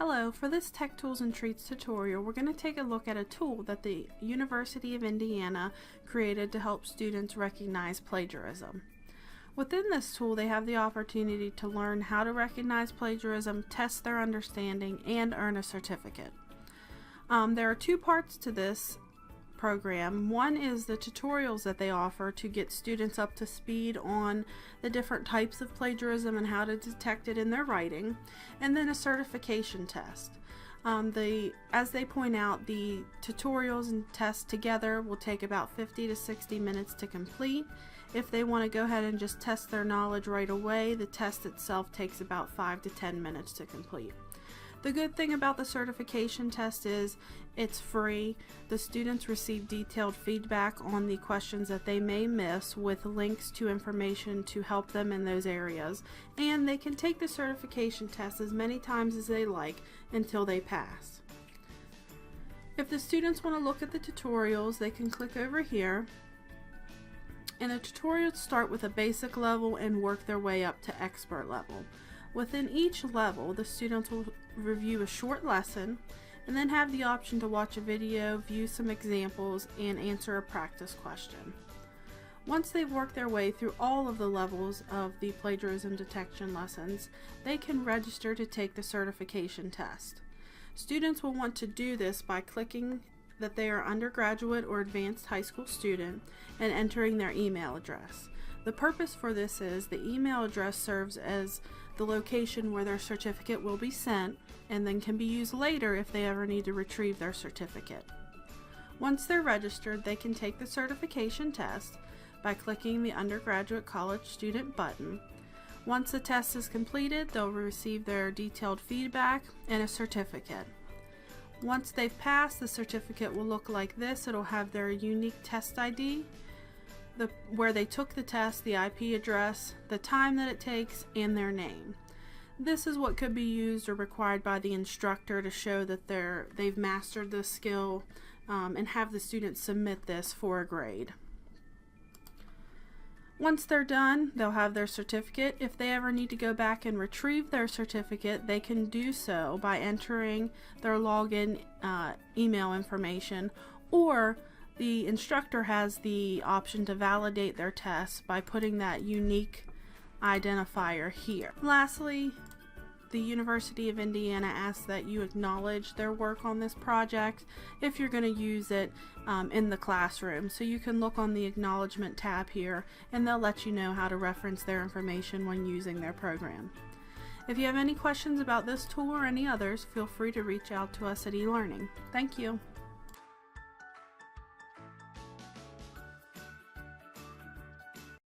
Hello, for this Tech Tools and Treats tutorial, we're going to take a look at a tool that the University of Indiana created to help students recognize plagiarism. Within this tool, they have the opportunity to learn how to recognize plagiarism, test their understanding, and earn a certificate. There are two parts to this program. One is the tutorials that they offer to get students up to speed on the different types of plagiarism and how to detect it in their writing, and then a certification test. As they point out, the tutorials and tests together will take about 50 to 60 minutes to complete. If they want to go ahead and just test their knowledge right away, the test itself takes about 5 to 10 minutes to complete. The good thing about the certification test is it's free. The students receive detailed feedback on the questions that they may miss with links to information to help them in those areas, and they can take the certification test as many times as they like until they pass. If the students want to look at the tutorials, they can click over here, and the tutorials start with a basic level and work their way up to expert level. Within each level, the students will review a short lesson and then have the option to watch a video, view some examples, and answer a practice question. Once they've worked their way through all of the levels of the plagiarism detection lessons, they can register to take the certification test. Students will want to do this by clicking that they are undergraduate or advanced high school student and entering their email address. The purpose for this is the email address serves as the location where their certificate will be sent and then can be used later if they ever need to retrieve their certificate. Once they're registered, they can take the certification test by clicking the undergraduate college student button. Once the test is completed, they'll receive their detailed feedback and a certificate. Once they've passed, the certificate will look like this. It'll have their unique test ID, where they took the test, the IP address, the time that it takes, and their name. This is what could be used or required by the instructor to show that they've mastered this skill and have the students submit this for a grade. Once they're done, they'll have their certificate. If they ever need to go back and retrieve their certificate, they can do so by entering their login email information, or the instructor has the option to validate their test by putting that unique identifier here. Lastly, the University of Indiana asks that you acknowledge their work on this project if you're going to use it in the classroom. So you can look on the acknowledgement tab here and they'll let you know how to reference their information when using their program. If you have any questions about this tool or any others, feel free to reach out to us at eLearning. Thank you.